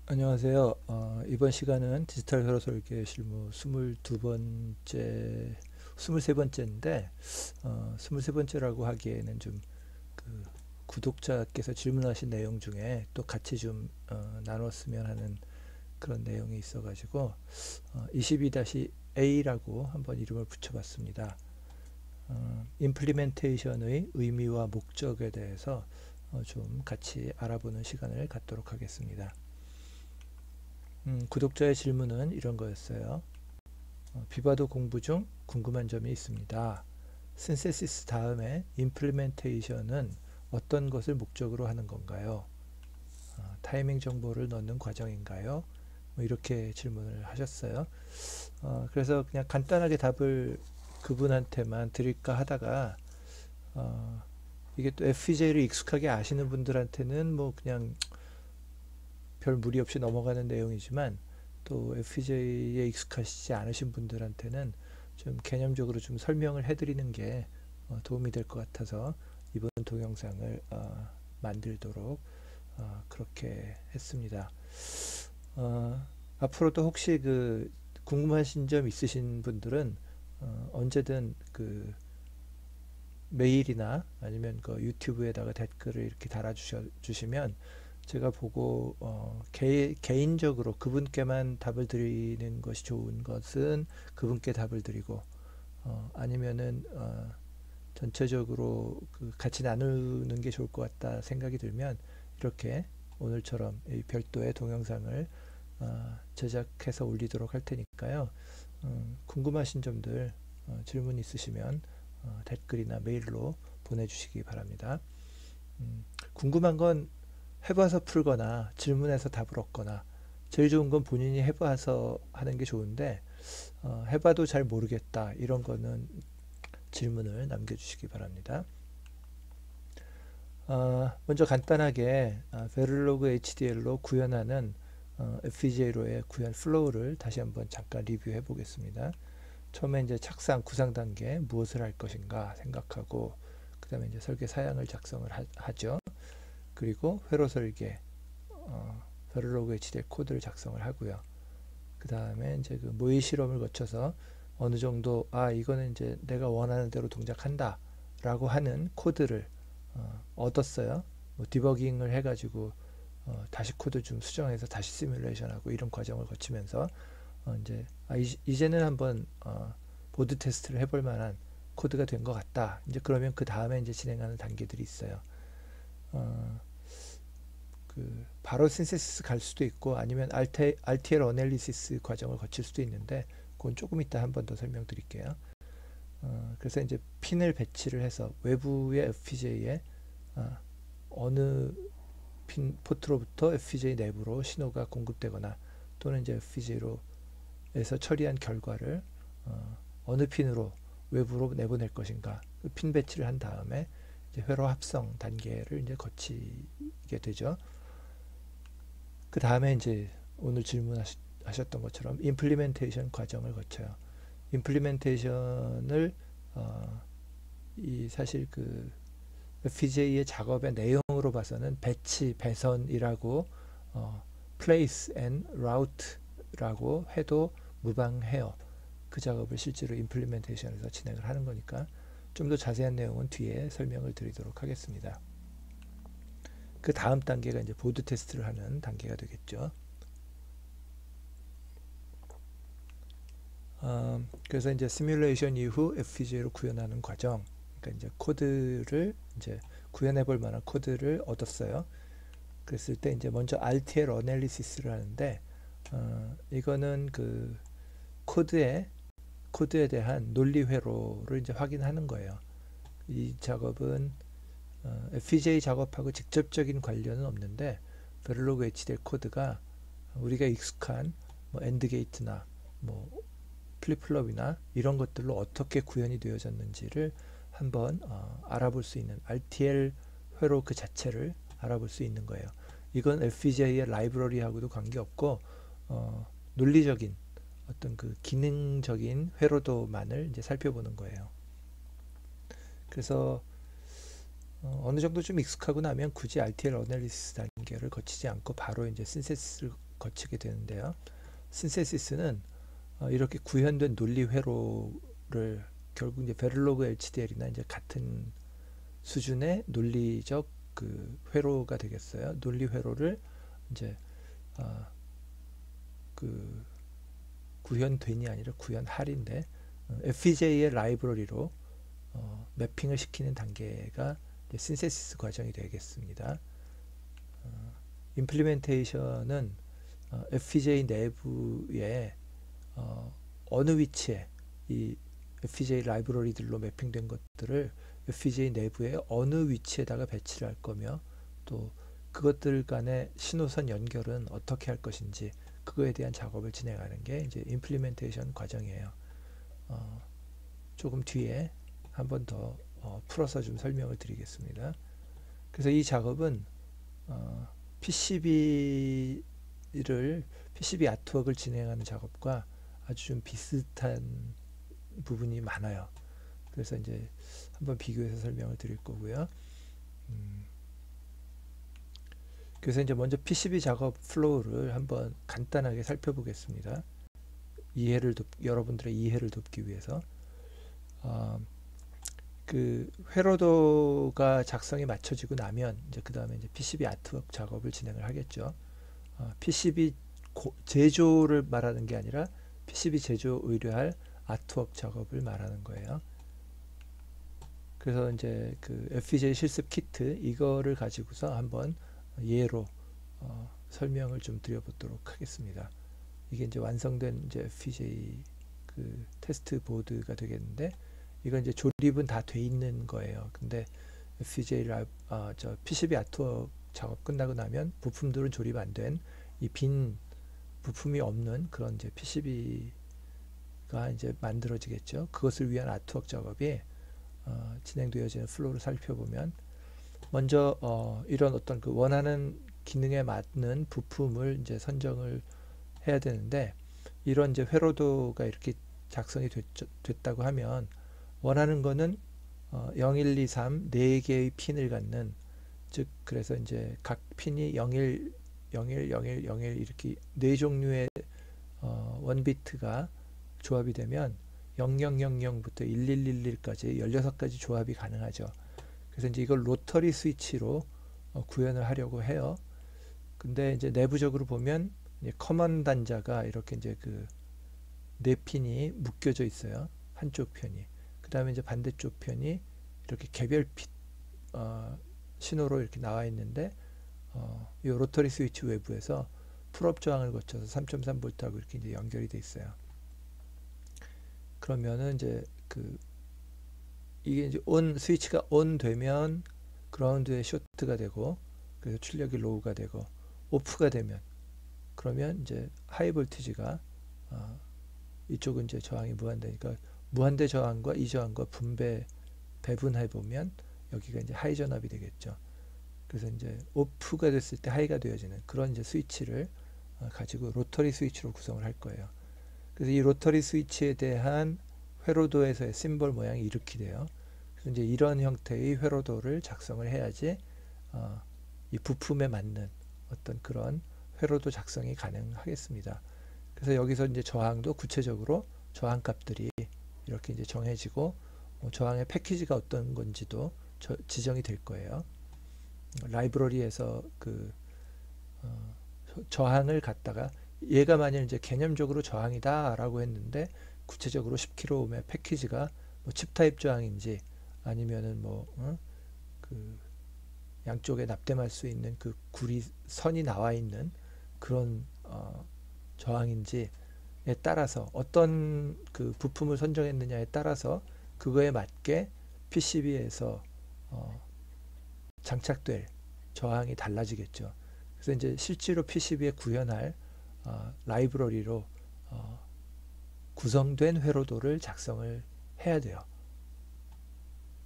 안녕하세요. 이번 시간은 디지털 회로 설계 실무 22번째, 23번째인데, 23번째라고 하기에는 좀 그 구독자께서 질문하신 내용 중에 또 같이 좀 나눴으면 하는 그런 내용이 있어가지고, 22-A라고 한번 이름을 붙여봤습니다. 임플리멘테이션의 의미와 목적에 대해서 좀 같이 알아보는 시간을 갖도록 하겠습니다. 구독자의 질문은 이런 거였어요. 비바도 공부 중 궁금한 점이 있습니다. 신세시스 다음에 임플리멘테이션은 어떤 것을 목적으로 하는 건가요? 타이밍 정보를 넣는 과정인가요? 뭐 이렇게 질문을 하셨어요. 그래서 그냥 간단하게 답을 그분한테만 드릴까 하다가 어, 이게 또 FPGA를 익숙하게 아시는 분들한테는 뭐 그냥 별 무리 없이 넘어가는 내용이지만 또 FPGA에 익숙하시지 않으신 분들한테는 좀 개념적으로 좀 설명을 해드리는 게 도움이 될 것 같아서 이번 동영상을 만들도록 그렇게 했습니다. 앞으로도 혹시 그 궁금하신 점 있으신 분들은 언제든 그 메일이나 아니면 그 유튜브에다가 댓글을 이렇게 달아주시면 제가 보고 개인적으로 그분께만 답을 드리는 것이 좋은 것은 그분께 답을 드리고 아니면은 전체적으로 그 같이 나누는 게 좋을 것 같다 생각이 들면 이렇게 오늘처럼 이 별도의 동영상을 제작해서 올리도록 할 테니까요. 궁금하신 점들 질문 있으시면 댓글이나 메일로 보내주시기 바랍니다. 궁금한 건 해봐서 풀거나 질문해서 답을 얻거나 제일 좋은 건 본인이 해봐서 하는 게 좋은데 해봐도 잘 모르겠다 이런 거는 질문을 남겨주시기 바랍니다. 먼저 간단하게 베를로그 HDL로 구현하는 FPGA로의 구현 플로우를 다시 한번 잠깐 리뷰해 보겠습니다. 처음에 이제 착상 구상 단계 무엇을 할 것인가 생각하고 그 다음에 이제 설계 사양을 작성을 하죠. 그리고 회로 설계, 베를로그 HDL 코드를 작성을 하고요. 그 다음에 이제 그 모의 실험을 거쳐서 어느 정도 이거는 이제 내가 원하는 대로 동작한다 라고 하는 코드를 얻었어요. 뭐 디버깅을 해가지고 다시 코드 좀 수정해서 다시 시뮬레이션하고 이런 과정을 거치면서 이제 이제는 한번 보드 테스트를 해볼 만한 코드가 된 것 같다. 이제 그러면 그 다음에 이제 진행하는 단계들이 있어요. 어, 그 바로 신세시스 갈 수도 있고 아니면 RTL 어널리시스 과정을 거칠 수도 있는데 그건 조금 이따 한 번 더 설명드릴게요. 그래서 이제 핀을 배치를 해서 외부의 FPGA에 어느 핀 포트로부터 FPGA 내부로 신호가 공급되거나 또는 이제 FPGA로 에서 처리한 결과를 어느 핀으로 외부로 내보낼 것인가 그 핀 배치를 한 다음에 이제 회로 합성 단계를 이제 거치게 되죠. 그 다음에 이제 오늘 질문하셨던 것처럼 임플리멘테이션 과정을 거쳐요. 임플리멘테이션을 이 사실 그 FPGA의 작업의 내용으로 봐서는 배치, 배선이라고 place and route라고 해도 무방해요. 그 작업을 실제로 임플리멘테이션에서 진행을 하는 거니까 좀 더 자세한 내용은 뒤에 설명을 드리도록 하겠습니다. 그 다음 단계가 이제 보드 테스트를 하는 단계가 되겠죠. 그래서 이제 시뮬레이션 이후 FPGA로 구현하는 과정. 그러니까 이제 코드를 이제 구현해 볼 만한 코드를 얻었어요. 그랬을 때 이제 먼저 RTL 어널리시스를 하는데 이거는 그 코드에 대한 논리 회로를 이제 확인하는 거예요. 이 작업은 FPGA 작업하고 직접적인 관련은 없는데 베를로그 HDL 코드가 우리가 익숙한 뭐 엔드 게이트나 뭐 플립플롭이나 이런 것들로 어떻게 구현이 되어졌는지를 한번 알아볼 수 있는 RTL 회로 그 자체를 알아볼 수 있는 거예요. 이건 FPGA의 라이브러리하고도 관계없고 논리적인 어떤 그 기능적인 회로도만을 이제 살펴보는 거예요. 그래서 어느 정도 좀 익숙하고 나면 굳이 RTL 어널리시스 단계를 거치지 않고 바로 이제 신세시스를 거치게 되는데요. 신세시스는 이렇게 구현된 논리 회로를 결국 이제 베를로그 HDL이나 이제 같은 수준의 논리적 그 회로가 되겠어요. 논리 회로를 이제 그 구현된이 아니라 구현할인데 FEJ의 라이브러리로 매핑을 시키는 단계가 이제 신세시스 과정이 되겠습니다. 임플리멘테이션은 FEJ 내부에 어느 위치에 이 FEJ 라이브러리들로 매핑된 것들을 FEJ 내부에 어느 위치에다가 배치를 할 거며 또 그것들 간의 신호선 연결은 어떻게 할 것인지 그거에 대한 작업을 진행하는 게 이제 임플리멘테이션 과정이에요. 조금 뒤에 한 번 더 풀어서 좀 설명을 드리겠습니다. 그래서 이 작업은 PCB 아트웍을 진행하는 작업과 아주 좀 비슷한 부분이 많아요. 그래서 이제 한번 비교해서 설명을 드릴 거고요. 그래서 이제 먼저 PCB 작업 플로우를 한번 간단하게 살펴보겠습니다. 여러분들의 이해를 돕기 위해서. 그 회로도가 작성이 맞춰지고 나면 이제 그 다음에 이제 PCB 아트웍 작업을 진행을 하겠죠. PCB 제조를 말하는 게 아니라 PCB 제조 의뢰할 아트웍 작업을 말하는 거예요. 그래서 이제 그 FPGA 실습 키트 이거를 가지고서 한번 예로 설명을 좀 드려보도록 하겠습니다. 이게 이제 완성된 이제 FPGA 그 테스트 보드가 되겠는데 이건 이제 조립은 다 돼 있는 거예요. 근데 FPGA PCB 아트웍 작업 끝나고 나면 부품들은 조립 안 된 이 빈 부품이 없는 그런 이제 PCB가 이제 만들어지겠죠. 그것을 위한 아트웍 작업이 진행되어지는 플로우를 살펴보면 먼저 이런 어떤 그 원하는 기능에 맞는 부품을 이제 선정을 해야 되는데 이런 이제 회로도가 이렇게 작성이 됐다고 하면 원하는 거는 0, 1, 2, 3 4개의 핀을 갖는 즉 그래서 이제 각 핀이 01, 01, 01, 01 이렇게 4종류의 원비트가 조합이 되면 0000부터 1111까지 16가지 조합이 가능하죠. 그래서 이제 이걸 로터리 스위치로 구현을 하려고 해요. 근데 이제 내부적으로 보면 이제 커먼 단자가 이렇게 이제 그 4핀이 묶여져 있어요. 한쪽 편이. 그 다음에 이제 반대쪽 편이 이렇게 개별 신호로 이렇게 나와 있는데 이 로터리 스위치 외부에서 풀업 저항을 거쳐서 3.3V하고 이렇게 이제 연결이 돼 있어요. 그러면은 이제 이게 이제 스위치가 온 되면 그라운드에 쇼트가 되고 그래서 출력이 로우가 되고 오프가 되면 그러면 이제 하이 볼티지가 이쪽은 이제 저항이 무한대니까 무한대 저항과 이 저항과 배분해 보면 여기가 이제 하이 전압이 되겠죠. 그래서 이제 오프가 됐을 때 하이가 되어지는 그런 이제 스위치를 가지고 로터리 스위치로 구성을 할 거예요. 그래서 이 로터리 스위치에 대한 회로도에서의 심볼 모양이 이렇게 돼요. 그래서 이제 이런 형태의 회로도를 작성을 해야지 이 부품에 맞는 어떤 그런 회로도 작성이 가능하겠습니다. 그래서 여기서 이제 저항도 구체적으로 저항 값들이 이렇게 이제 정해지고 저항의 패키지가 어떤 건지도 지정이 될 거예요. 라이브러리에서 저항을 갖다가 얘가 만약 이제 개념적으로 저항이다라고 했는데 구체적으로 10kΩ의 패키지가 뭐 칩 타입 저항인지 아니면은 양쪽에 납땜할 수 있는 그 선이 나와 있는 그런 저항인지에 따라서 어떤 그 부품을 선정했느냐에 따라서 그거에 맞게 PCB에서 장착될 저항이 달라지겠죠. 그래서 이제 실제로 PCB에 구현할 라이브러리로 구성된 회로도를 작성을 해야 돼요.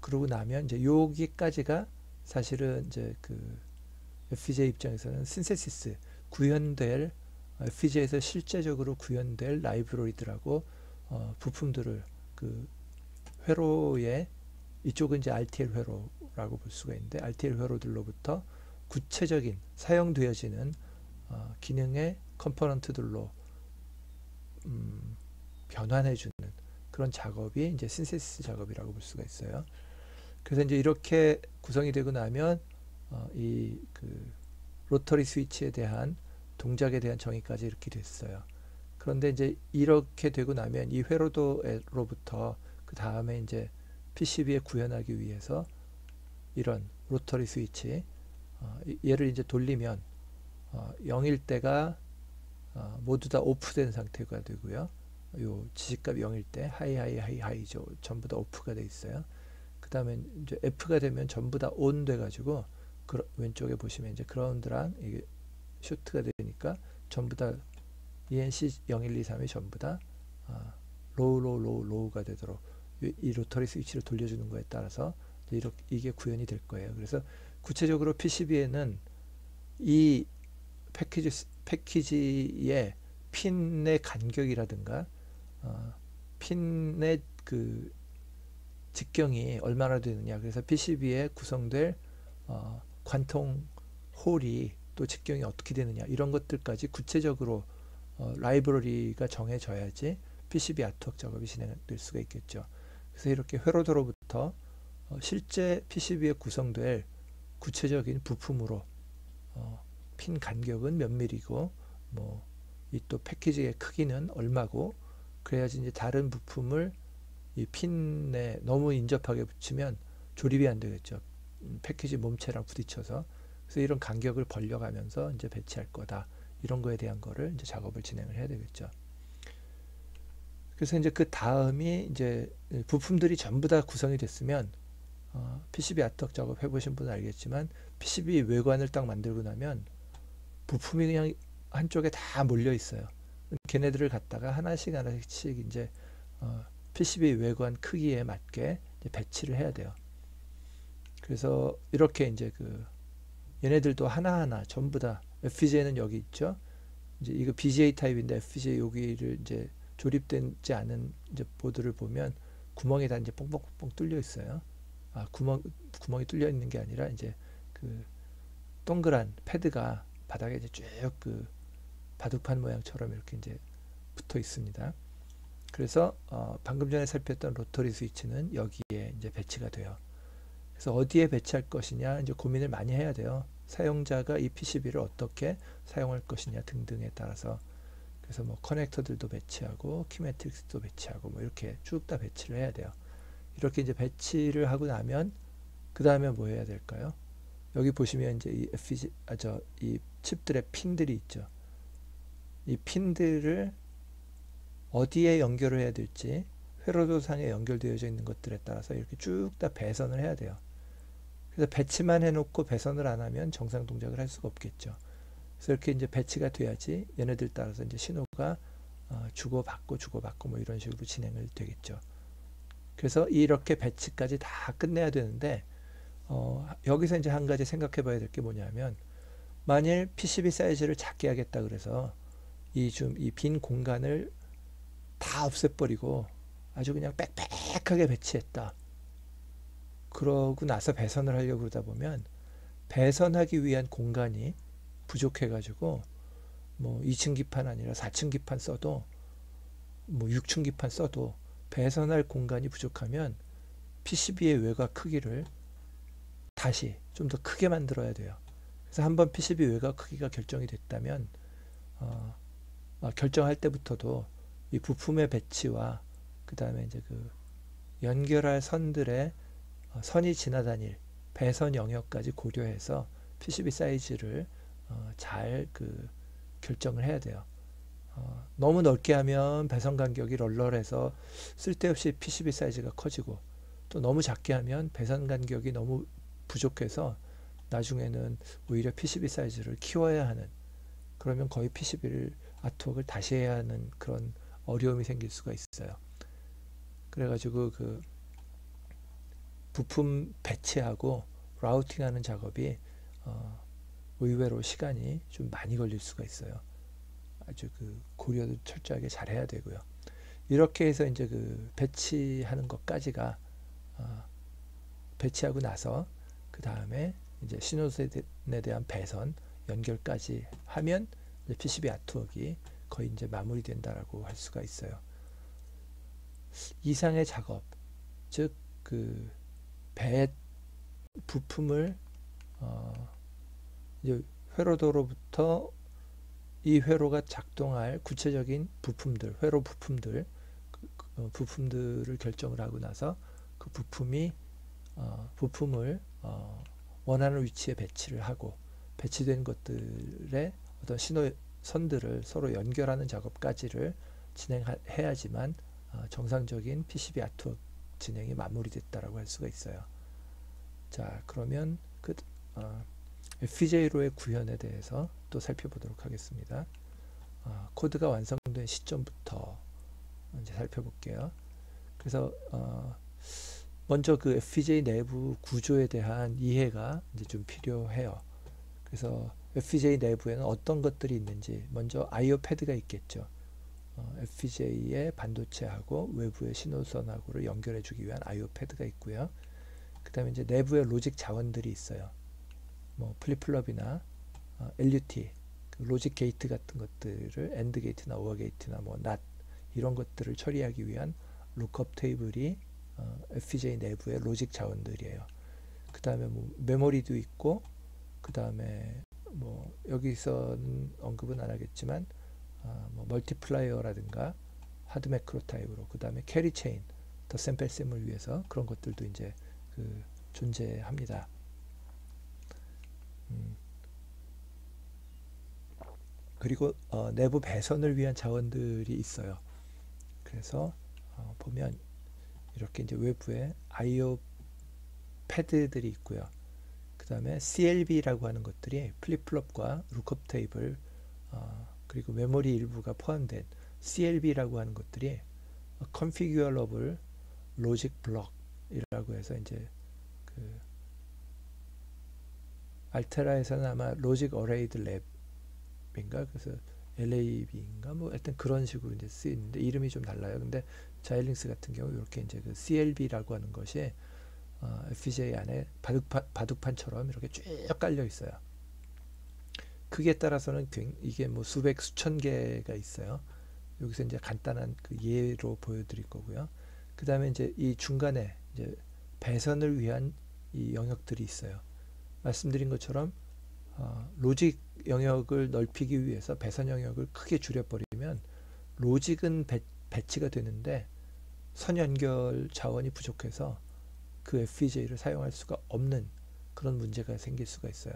그러고 나면 이제 여기까지가 사실은 이제 그 FPGA 입장에서는 신세시스 구현될 FPGA에서 실제적으로 구현될 라이브러리들하고 부품들을 그 회로에 이쪽은 이제 RTL 회로라고 볼 수가 있는데 RTL 회로들로부터 구체적인 사용되어지는 기능의 컴포넌트들로 변환해주는 그런 작업이 이제 신세시스 작업이라고 볼 수가 있어요. 그래서 이제 이렇게 구성이 되고 나면 이 그 로터리 스위치에 대한 동작에 대한 정의까지 이렇게 됐어요. 그런데 이제 이렇게 되고 나면 이 회로도로부터 그 다음에 이제 PCB에 구현하기 위해서 이런 로터리 스위치 얘를 이제 돌리면 0일 때가 모두 다 오프된 상태가 되고요. 요 지시값이 0일 때 하이죠. 전부 다 오프가 돼 있어요. 그 다음에 이제 F가 되면 전부 다 온 돼가지고 왼쪽에 보시면 이제 그라운드랑 이게 쇼트가 되니까 전부 다 ENC 0123이 전부 다 로우가 되도록 이 로터리 스위치를 돌려주는 거에 따라서 이게 구현이 될 거예요. 그래서 구체적으로 PCB에는 이 패키지의 핀의 간격이라든가 핀의 그 직경이 얼마나 되느냐, 그래서 PCB에 구성될 관통 홀이 또 직경이 어떻게 되느냐, 이런 것들까지 구체적으로 라이브러리가 정해져야지 PCB 아트웍 작업이 진행될 수가 있겠죠. 그래서 이렇게 회로도로부터 실제 PCB에 구성될 구체적인 부품으로 핀 간격은 몇 밀리고 이 또 패키지의 크기는 얼마고, 그래야지 이제 다른 부품을 이 핀에 너무 인접하게 붙이면 조립이 안 되겠죠. 패키지 몸체랑 부딪혀서. 그래서 이런 간격을 벌려가면서 이제 배치할 거다. 이런 거에 대한 거를 이제 작업을 진행을 해야 되겠죠. 그래서 이제 그 다음이 이제 부품들이 전부 다 구성이 됐으면 PCB 아트웍 작업 해보신 분은 알겠지만 PCB 외관을 딱 만들고 나면 부품이 그냥 한쪽에 다 몰려 있어요. 걔네들을 갖다가 하나씩 이제 PCB 외관 크기에 맞게 이제 배치를 해야 돼요. 그래서 이렇게 이제 얘네들도 하나하나 전부 다 FPGA는 여기 있죠. 이제 이거 BGA 타입인데 FPGA 여기를 이제 조립되지 않은 이제 보드를 보면 구멍이 다 이제 뽕뽕뽕 뚫려 있어요. 구멍이 뚫려 있는 게 아니라 이제 그 동그란 패드가 바닥에 이제 쭉 바둑판 모양처럼 이렇게 이제 붙어 있습니다. 그래서 방금 전에 살폈던 로터리 스위치는 여기에 이제 배치가 돼요. 그래서 어디에 배치할 것이냐 이제 고민을 많이 해야 돼요. 사용자가 이 PCB를 어떻게 사용할 것이냐 등등에 따라서. 그래서 커넥터들도 배치하고 키매트릭스도 배치하고 이렇게 쭉 다 배치를 해야 돼요. 이렇게 이제 배치를 하고 나면 그 다음에 뭐 해야 될까요? 여기 보시면 이제 이 칩들의 핀들이 있죠. 이 핀들을 어디에 연결을 해야 될지 회로도상에 연결되어져 있는 것들에 따라서 이렇게 쭉 다 배선을 해야 돼요. 그래서 배치만 해놓고 배선을 안 하면 정상 동작을 할 수가 없겠죠. 그래서 이렇게 이제 배치가 돼야지 얘네들 따라서 이제 신호가 주고받고 뭐 이런 식으로 진행을 되겠죠. 그래서 이렇게 배치까지 다 끝내야 되는데 여기서 이제 한 가지 생각해 봐야 될 게 뭐냐면, 만일 PCB 사이즈를 작게 하겠다 그래서 이 빈 공간을 다 없애버리고 아주 그냥 빽빽하게 배치했다. 그러고 나서 배선을 하려고 그러다 보면 배선하기 위한 공간이 부족해가지고 2층 기판 아니라 4층 기판 써도 6층 기판 써도 배선할 공간이 부족하면 PCB의 외곽 크기를 다시 좀 더 크게 만들어야 돼요. 그래서 한번 PCB 외곽 크기가 결정이 됐다면 결정할 때부터도 이 부품의 배치와 그 다음에 이제 연결할 선들의 선이 지나다닐 배선 영역까지 고려해서 PCB 사이즈를 잘 결정을 해야 돼요. 너무 넓게 하면 배선 간격이 널널해서 쓸데없이 PCB 사이즈가 커지고, 또 너무 작게 하면 배선 간격이 너무 부족해서 나중에는 오히려 PCB 사이즈를 키워야 하는, 그러면 거의 PCB를 아트웍을 다시 해야 하는 그런 어려움이 생길 수가 있어요. 그래가지고 부품 배치하고 라우팅하는 작업이 의외로 시간이 좀 많이 걸릴 수가 있어요. 아주 고려도 철저하게 잘 해야 되고요. 이렇게 해서 이제 배치하는 것까지가 배치하고 나서 그 다음에 이제 신호선에 대한 배선 연결까지 하면 PCB 아트웍이 거의 이제 마무리된다라고 할 수가 있어요. 이상의 작업, 즉 그 배 부품을 이제 회로도로부터 이 회로가 작동할 구체적인 부품들, 회로 부품들, 부품들을 결정을 하고 나서 그 부품을 원하는 위치에 배치를 하고 배치된 것들의 어떤 신호선들을 서로 연결하는 작업까지를 진행해야지만 정상적인 PCB 아트웍 진행이 마무리됐다라고 할 수가 있어요. 자, 그러면 그 FPGA로의 구현에 대해서 또 살펴보도록 하겠습니다. 코드가 완성된 시점부터 이제 살펴볼게요. 그래서 먼저 그 FPGA 내부 구조에 대한 이해가 이제 좀 필요해요. 그래서 FPGA 내부에는 어떤 것들이 있는지, 먼저 I/O 패드가 있겠죠. FPGA의 반도체하고 외부의 신호선하고를 연결해 주기 위한 I/O 패드가 있고요. 그 다음에 이제 내부의 로직 자원들이 있어요. 뭐 플립플롭이나 LUT, 그 로직 게이트 같은 것들을 AND 게이트나 OR 게이트나 뭐 NOT 이런 것들을 처리하기 위한 룩업 테이블이 FPGA 내부의 로직 자원들이에요. 그 다음에 뭐 메모리도 있고, 그 다음에 뭐 여기서는 언급은 안 하겠지만 뭐 멀티플라이어라든가 하드 매크로 타입으로, 그 다음에 캐리 체인, 더 샘플 셈을 위해서 그런 것들도 이제 그 존재합니다. 그리고 내부 배선을 위한 자원들이 있어요. 그래서 보면 이렇게 이제 외부에 I/O 패드들이 있고요. 그 다음에 CLB라고 하는 것들이 플립플롭과 룩업 테이블, 그리고 메모리 일부가 포함된 CLB라고 하는 것들이 Configurable Logic Block이라고 해서 이제 그 알테라에서는 아마 로직 어레이드 랩인가, 그래서 LAB인가 뭐 하여튼 그런 식으로 이제 쓰이는데 이름이 좀 달라요. 근데 자일링스 같은 경우 이렇게 이제 그 CLB라고 하는 것이 FPGA 안에 바둑판처럼 이렇게 쭉 깔려 있어요. 크기에 따라서는 이게 뭐 수백 수천 개가 있어요. 여기서 이제 간단한 그 예로 보여드릴 거고요. 그 다음에 이제 이 중간에 이제 배선을 위한 이 영역들이 있어요. 말씀드린 것처럼 로직 영역을 넓히기 위해서 배선 영역을 크게 줄여버리면 로직은 배치가 되는데 선 연결 자원이 부족해서 그 FPGA를 사용할 수가 없는 그런 문제가 생길 수가 있어요.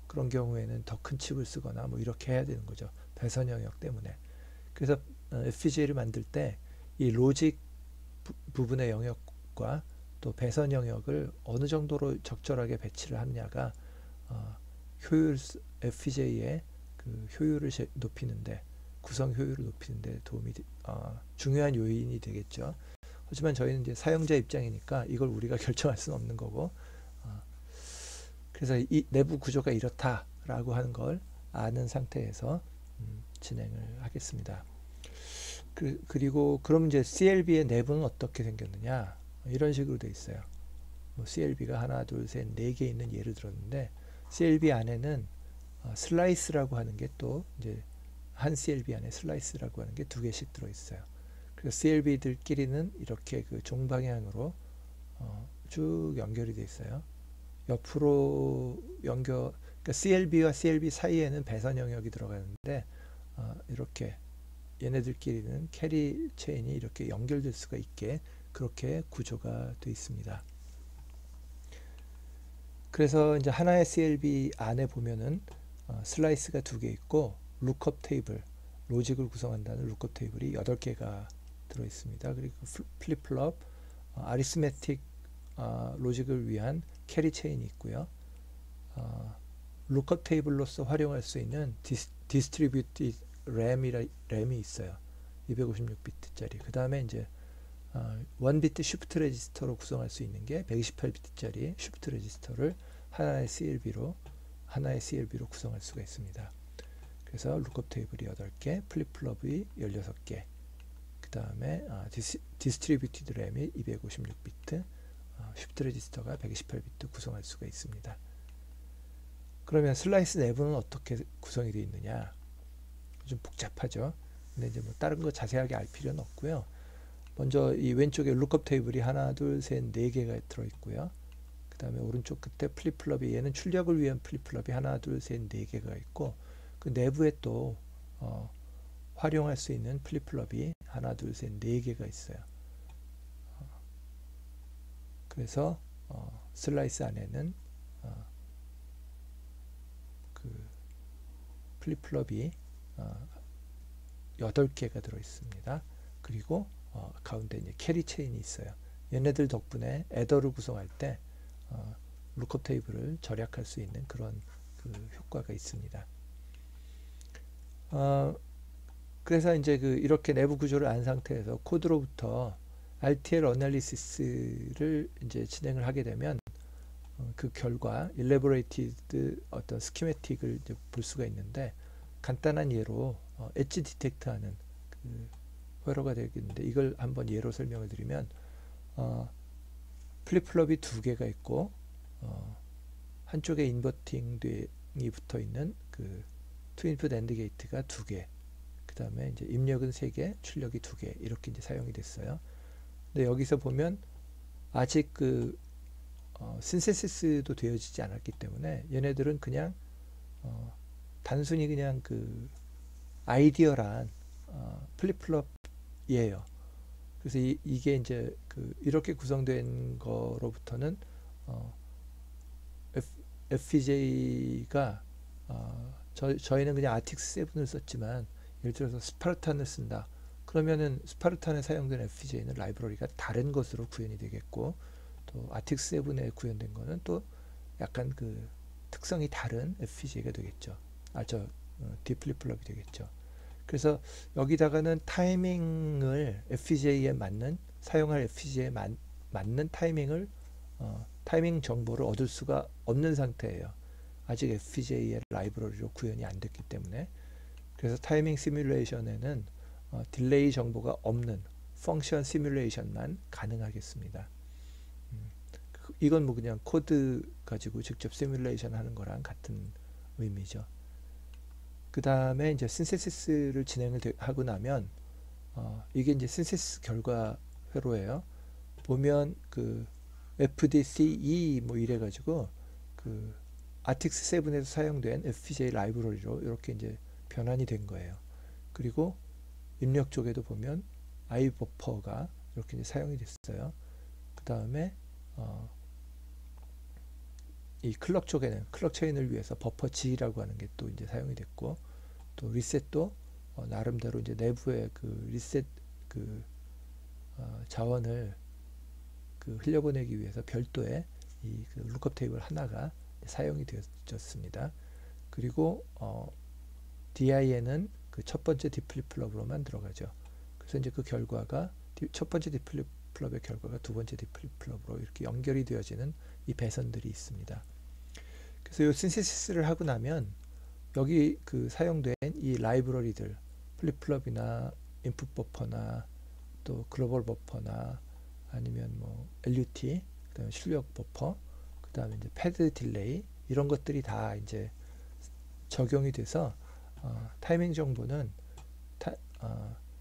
그런 경우에는 더 큰 칩을 쓰거나 뭐 이렇게 해야 되는 거죠. 배선 영역 때문에. 그래서 FPGA를 만들 때 이 로직 부분의 영역과 또 배선 영역을 어느 정도로 적절하게 배치를 하느냐가 FPGA의 그 효율을 높이는데, 구성 효율을 높이는데 도움이 중요한 요인이 되겠죠. 하지만 저희는 이제 사용자 입장이니까 이걸 우리가 결정할 수는 없는 거고, 그래서 이 내부 구조가 이렇다라고 하는 걸 아는 상태에서 진행을 하겠습니다. 그리고 그럼 이제 CLB의 내부는 어떻게 생겼느냐, 이런 식으로 돼 있어요. 뭐 CLB가 하나, 둘, 셋, 네 개 있는 예를 들었는데, CLB 안에는 슬라이스라고 하는 게 또 이제 한 CLB 안에 슬라이스라고 하는 게 두 개씩 들어 있어요. 그래서 CLB들끼리는 이렇게 그 종방향으로 쭉 연결이 돼 있어요. 옆으로 그러니까 CLB와 CLB 사이에는 배선 영역이 들어가는데 이렇게 얘네들끼리는 캐리 체인이 이렇게 연결될 수가 있게 그렇게 구조가 되어 있습니다. 그래서 이제 하나의 CLB 안에 보면은 슬라이스가 두 개 있고 룩업 테이블, 로직을 구성한다는 룩업 테이블이 8개가 들어 있습니다. 그리고 플립플롭, 아리스메틱 로직을 위한 캐리 체인이 있고요. 룩업 테이블로서 활용할 수 있는 디스트리뷰티드 램이 있어요. 256비트짜리. 그 다음에 이제 1비트 쉬프트 레지스터로 구성할 수 있는 게 128비트짜리 쉬프트 레지스터를 하나의 CLB로 구성할 수가 있습니다. 그래서 룩업 테이블이 8개, 플립플롭이 16개, 그 다음에 디스트리뷰티드 램이 256비트, 쉬프트 레지스터가 128비트 구성할 수가 있습니다. 그러면 슬라이스 내부는 어떻게 구성이 되어 있느냐? 좀 복잡하죠. 근데 이제 뭐 다른 거 자세하게 알 필요는 없고요. 먼저 이 왼쪽에 룩업 테이블이 하나, 둘, 셋, 네 개가 들어 있고요. 그 다음에 오른쪽 끝에 플립플롭이 얘는 출력을 위한 플립플롭이 하나, 둘, 셋, 네 개가 있고 그 내부에 또 활용할 수 있는 플립플롭이 하나, 둘, 셋, 네 개가 있어요. 그래서 슬라이스 안에는 그 플립플롭이 8개가 들어 있습니다. 그리고 가운데 이제 캐리 체인이 있어요. 얘네들 덕분에 애더를 구성할 때 룩업 테이블을 절약할 수 있는 그런 그 효과가 있습니다. 그래서 이제 이렇게 내부 구조를 안 상태에서 코드로부터 RTL 어널리시스를 이제 진행을 하게 되면 그 결과 일레보레이티드 어떤 스키매틱을 이제 볼 수가 있는데 간단한 예로 엣지 디텍트하는 그 회로가 되겠는데 이걸 한번 예로 설명을 드리면 플립플롭이 두 개가 있고 한쪽에 인버팅이 붙어 있는 그 투인풋 앤드 게이트가 두 개, 그 다음에 이제 입력은 세 개, 출력이 두 개 이렇게 이제 사용이 됐어요. 근데 여기서 보면 아직 신세시스도 되어지지 않았기 때문에 얘네들은 그냥 단순히 그냥 그 아이디어란 플립플롭이에요. 그래서 이게 이제 이렇게 구성된 거로부터는 FPGA가 저희는 그냥 아틱스 7을 썼지만 예를 들어서 스파르탄을 쓴다. 그러면은 스파르탄에 사용된 FPGA는 라이브러리가 다른 것으로 구현이 되겠고 또 아틱스 7에 구현된 거는 또 약간 그 특성이 다른 FPGA가 되겠죠. 디플립플롭이 되겠죠. 그래서 여기다가는 타이밍을 FPGA에 맞는 사용할 FPGA에 맞는 타이밍을 타이밍 정보를 얻을 수가 없는 상태예요. 아직 FPGA의 라이브러리로 구현이 안 됐기 때문에. 그래서 타이밍 시뮬레이션에는 딜레이 정보가 없는 펑션 시뮬레이션만 가능하겠습니다. 이건 뭐 그냥 코드 가지고 직접 시뮬레이션 하는 거랑 같은 의미죠. 그 다음에 이제 신세시스를 진행을 하고 나면 이게 이제 신세시스 결과 회로예요. 보면 그 FDCE 뭐 이래 가지고 그 아틱스 7에서 사용된 FPGA 라이브러리로 이렇게 이제 변환이 된 거예요. 그리고 입력 쪽에도 보면 i버퍼가 이렇게 이제 사용이 됐어요. 그 다음에 이 클럭 쪽에는 클럭 체인을 위해서 버퍼 G라고 하는 게 또 이제 사용이 됐고 또 리셋도 나름대로 이제 내부의 그 리셋 자원을 흘려보내기 위해서 별도의 이 룩업 테이블 하나가 사용이 되었습니다. 그리고 DI에는 그 첫 번째 디플립플롭으로만 들어가죠. 그래서 이제 그 결과가 첫 번째 디플립플롭의 결과가 두 번째 디플립플롭으로 이렇게 연결이 되어지는 이 배선들이 있습니다. 그래서 이 신세시스를 하고 나면 여기 사용된 이 라이브러리들 플립플롭이나 인풋 버퍼나 또 글로벌 버퍼나 아니면 뭐 LUT 그다음에 출력 버퍼 그다음에 이제 패드 딜레이 이런 것들이 다 이제 적용이 돼서 타이밍 정보는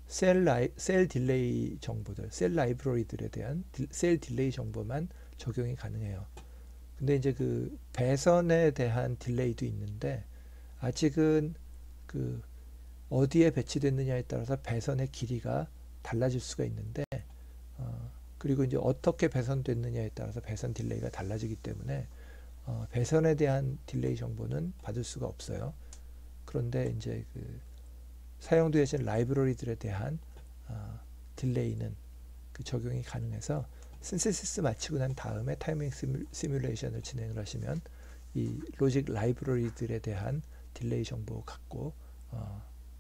셀 딜레이 정보들, 셀 라이브러리들에 대한 셀 딜레이 정보만 적용이 가능해요. 근데 이제 그 배선에 대한 딜레이도 있는데 아직은 어디에 배치됐느냐에 따라서 배선의 길이가 달라질 수가 있는데 그리고 이제 어떻게 배선됐느냐에 따라서 배선 딜레이가 달라지기 때문에 배선에 대한 딜레이 정보는 받을 수가 없어요. 그런데 이제 사용되어진 라이브러리들에 대한 딜레이는 적용이 가능해서 신세시스 마치고 난 다음에 타이밍 시뮬레이션을 진행을 하시면 이 로직 라이브러리들에 대한 딜레이 정보 갖고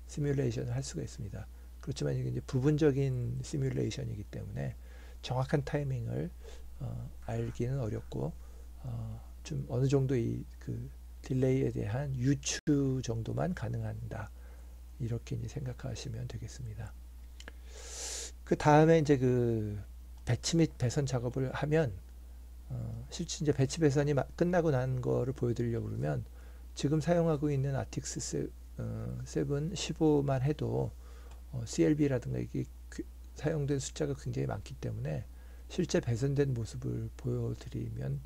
시뮬레이션을 할 수가 있습니다. 그렇지만 이게 이제 부분적인 시뮬레이션이기 때문에 정확한 타이밍을 알기는 어렵고 좀 어느 정도 이 딜레이에 대한 유추 정도만 가능한다. 이렇게 이제 생각하시면 되겠습니다. 그 다음에 이제 배치 및 배선 작업을 하면 실제 이제 배치 배선이 끝나고 난 거를 보여드리려고 그러면 지금 사용하고 있는 아틱스 15만 해도 CLB라든가 이게 사용된 숫자가 굉장히 많기 때문에 실제 배선된 모습을 보여드리면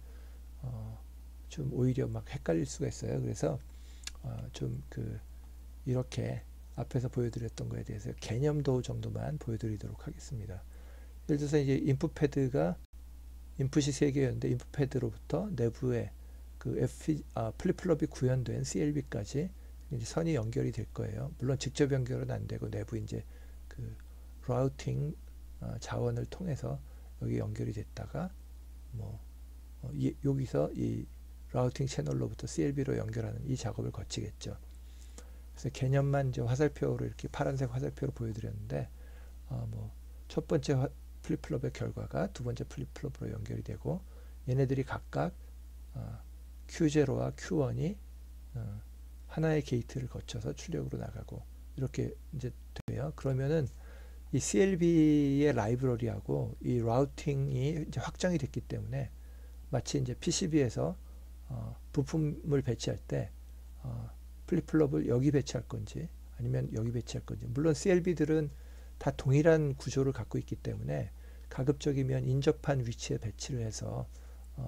좀 오히려 막 헷갈릴 수가 있어요. 그래서 좀 이렇게 앞에서 보여드렸던 거에 대해서 개념도 정도만 보여드리도록 하겠습니다. 예를 들어서 이제 인풋 패드가 인풋이 3개였는데 인풋 패드로부터 내부에 플립플롭이 구현된 CLB까지 이제 선이 연결이 될 거예요. 물론 직접 연결은 안 되고 내부 이제 라우팅 자원을 통해서 여기 연결이 됐다가 여기서 이 라우팅 채널로부터 CLB로 연결하는 이 작업을 거치겠죠. 그래서 개념만 이제 화살표로 이렇게 파란색 화살표로 보여드렸는데 첫 번째 플립플롭의 결과가 두 번째 플립플롭으로 연결이 되고 얘네들이 각각 Q0와 Q1이 하나의 게이트를 거쳐서 출력으로 나가고 이렇게 이제 돼요. 그러면은 이 CLB의 라이브러리하고 이 라우팅이 이제 확장이 됐기 때문에 마치 이제 PCB에서 부품을 배치할 때 플립플롭을 여기 배치할 건지 아니면 여기 배치할 건지, 물론 CLB들은 다 동일한 구조를 갖고 있기 때문에 가급적이면 인접한 위치에 배치를 해서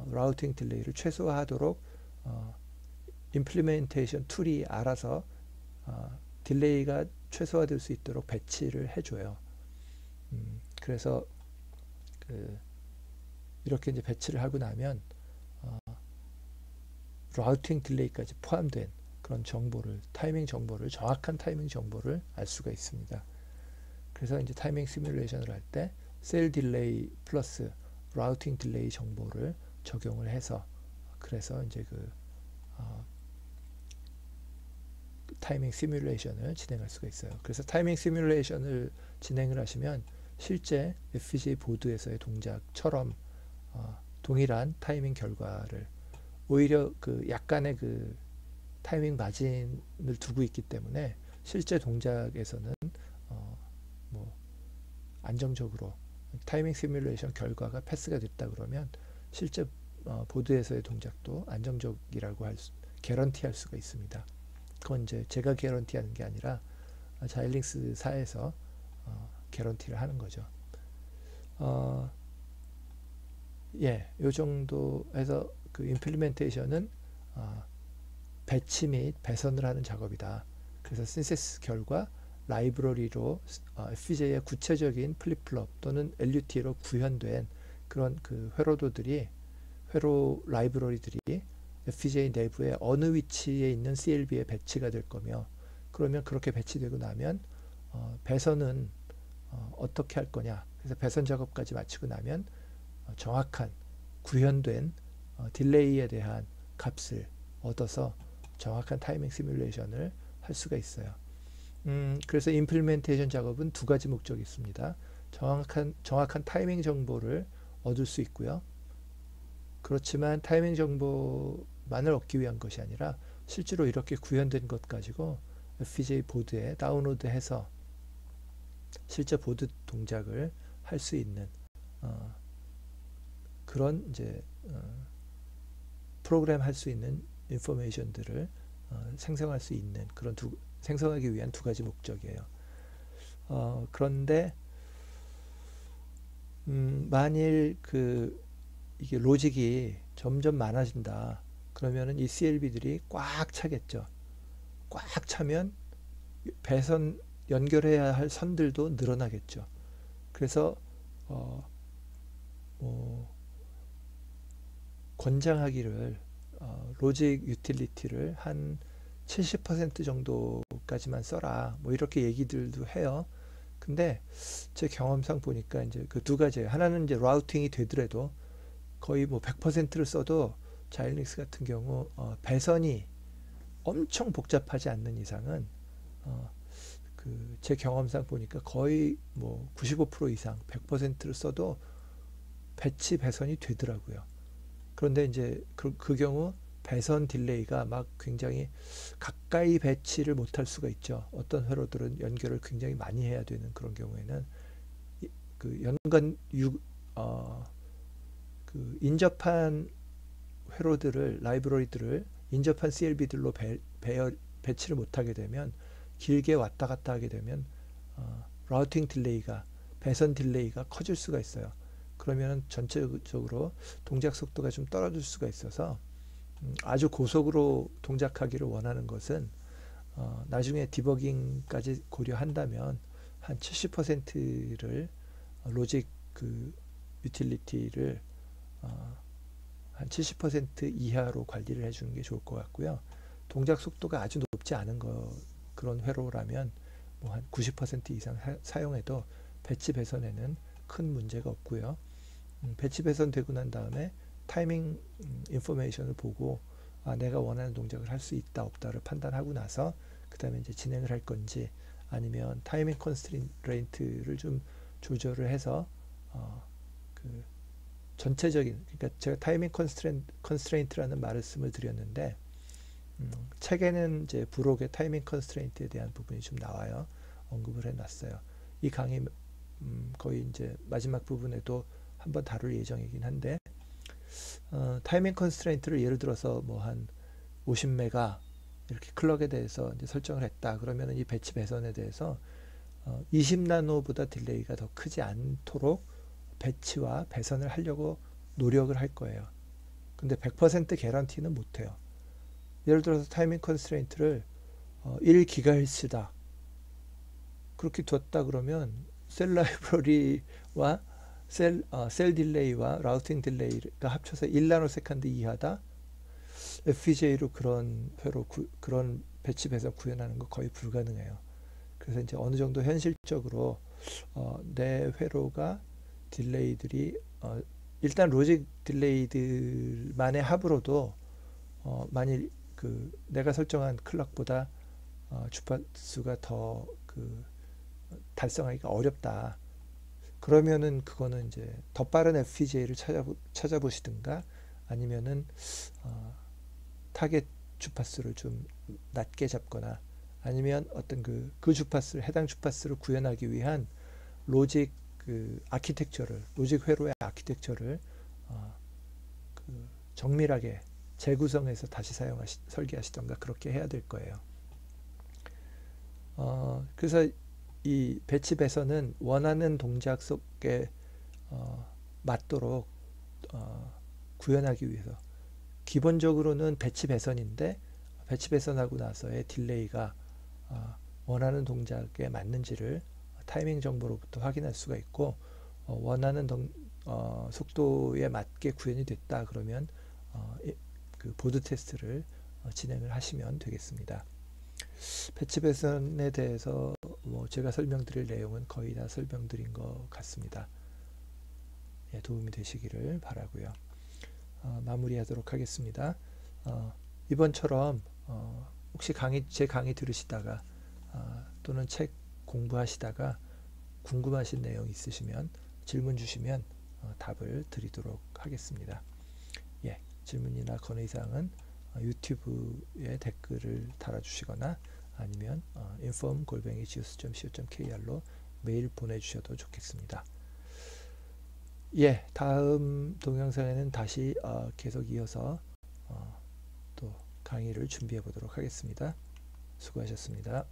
라우팅 딜레이를 최소화하도록 임플리멘테이션 툴이 알아서 딜레이가 최소화될 수 있도록 배치를 해줘요. 그래서 이렇게 이제 배치를 하고 나면 라우팅 딜레이까지 포함된 그런 정보를, 타이밍 정보를, 정확한 타이밍 정보를 알 수가 있습니다. 그래서 이제 타이밍 시뮬레이션을 할 때 셀 딜레이 플러스 라우팅 딜레이 정보를 적용을 해서, 그래서 이제 타이밍 시뮬레이션을 진행할 수가 있어요. 그래서 타이밍 시뮬레이션을 진행을 하시면 실제 FPGA 보드에서의 동작처럼 동일한 타이밍 결과를, 오히려 약간의 타이밍 마진을 두고 있기 때문에 실제 동작에서는 안정적으로 타이밍 시뮬레이션 결과가 패스가 됐다 그러면 실제 보드에서의 동작도 안정적이라고 개런티할 수가 있습니다. 그건 이제 제가 개런티하는 게 아니라 자일링스사에서 개런티를 하는 거죠. 요 정도 해서 임플리멘테이션은 배치 및 배선을 하는 작업이다. 그래서 신세스 결과 라이브러리로 FPGA의 구체적인 플립플롭 또는 LUT로 구현된 그런 회로 라이브러리들이 FPGA 내부에 어느 위치에 있는 CLB에 배치가 될 거며, 그러면 그렇게 배치되고 나면 배선은 어떻게 할 거냐. 그래서 배선 작업까지 마치고 나면 정확한 구현된 딜레이에 대한 값을 얻어서 정확한 타이밍 시뮬레이션을 할 수가 있어요. 그래서 임플리멘테이션 작업은 두 가지 목적이 있습니다. 정확한 타이밍 정보를 얻을 수 있고요. 그렇지만 타이밍 정보만을 얻기 위한 것이 아니라 실제로 이렇게 구현된 것 가지고 FPGA 보드에 다운로드해서 실제 보드 동작을 할 수 있는 그런 이제 프로그램 할 수 있는 인포메이션들을 생성할 수 있는 그런 생성하기 위한 두 가지 목적이에요. 그런데 만일 이게 로직이 점점 많아진다 그러면은 이 CLB들이 꽉 차겠죠. 꽉 차면 배선 연결해야 할 선들도 늘어나겠죠. 그래서 권장하기를 로직 유틸리티를 한 70% 정도까지만 써라, 이렇게 얘기들도 해요. 근데 제 경험상 보니까 이제 그 두 가지예요. 하나는 이제 라우팅이 되더라도 거의 100%를 써도 자일링스 같은 경우 배선이 엄청 복잡하지 않는 이상은 제 경험상 보니까 거의 95% 이상 100%를 써도 배선이 되더라고요. 그런데 이제 그 경우 배선 딜레이가 막 굉장히 가까이 배치를 못할 수가 있죠. 어떤 회로들은 연결을 굉장히 많이 해야 되는 그런 경우에는 연관 인접한 회로들을, 라이브러리들을 인접한 CLB들로 배치를 못하게 되면 길게 왔다 갔다 하게 되면 라우팅 딜레이가 배선 딜레이가 커질 수가 있어요. 그러면 전체적으로 동작 속도가 좀 떨어질 수가 있어서 아주 고속으로 동작하기를 원하는 것은 나중에 디버깅까지 고려한다면 한 70%를 로직 그 유틸리티를 한 70% 이하로 관리를 해주는 게 좋을 것 같고요. 동작 속도가 아주 높지 않은 그런 회로라면 뭐 한 90% 이상 사용해도 배치 배선에는 큰 문제가 없고요. 배치 배선 되고 난 다음에 타이밍 인포메이션을 보고 내가 원하는 동작을 할 수 있다 없다를 판단하고 나서 그 다음에 이제 진행을 할 건지 아니면 타이밍 컨스트레인트를 좀 조절을 해서 그 전체적인 그러니까 제가 타이밍 컨스트레인트라는 말씀을 드렸는데 책에는 이제 브록의 타이밍 컨스트레인트에 대한 부분이 좀 나와요. 언급을 해놨어요. 이 강의 거의 이제 마지막 부분에도 한번 다룰 예정이긴 한데 타이밍 컨스트레인트를 예를 들어서 뭐 한 50메가 이렇게 클럭에 대해서 이제 설정을 했다. 그러면 이 배치 배선에 대해서 20나노보다 딜레이가 더 크지 않도록 배치와 배선을 하려고 노력을 할 거예요. 근데 100% 개런티는 못해요. 예를 들어서 타이밍 컨스트레인트를 1GHz다. 그렇게 뒀다 그러면 셀 라이브러리와 셀 딜레이와 라우팅 딜레이가 합쳐서 1나노세컨드 이하다. FPGA로 그런 회로 그런 배치 배선 구현하는 거 거의 불가능해요. 그래서 이제 어느 정도 현실적으로 내 회로가 딜레이들이 일단 로직 딜레이들만의 합으로도 만일 그 내가 설정한 클럭보다 주파수가 더 그 달성하기가 어렵다. 그러면은 그거는 이제 더 빠른 FPGA를 찾아보시든가 아니면은 타겟 주파수를 좀 낮게 잡거나 아니면 어떤 그 주파수를 해당 주파수를 구현하기 위한 로직 그 아키텍처를 로직 회로의 아키텍처를 그 정밀하게 재구성해서 다시 설계하시던가 그렇게 해야 될 거예요. 그래서 이 배치 배선은 원하는 동작 속에 맞도록 구현하기 위해서 기본적으로는 배치 배선인데 배치 배선하고 나서의 딜레이가 원하는 동작에 맞는지를 타이밍 정보로부터 확인할 수가 있고 원하는 속도에 맞게 구현이 됐다 그러면 그 보드 테스트를 진행을 하시면 되겠습니다. 배치 배선에 대해서 뭐 제가 설명드릴 내용은 거의 다 설명드린 것 같습니다. 예, 도움이 되시기를 바라고요. 마무리하도록 하겠습니다. 이번처럼 혹시 제 강의 들으시다가 또는 책 공부하시다가 궁금하신 내용 있으시면 질문 주시면 답을 드리도록 하겠습니다. 예, 질문이나 건의사항은 유튜브에 댓글을 달아주시거나 아니면 inform@geos.co.kr로 메일 보내주셔도 좋겠습니다. 예, 다음 동영상에는 다시 계속 이어서 또 강의를 준비해 보도록 하겠습니다. 수고하셨습니다.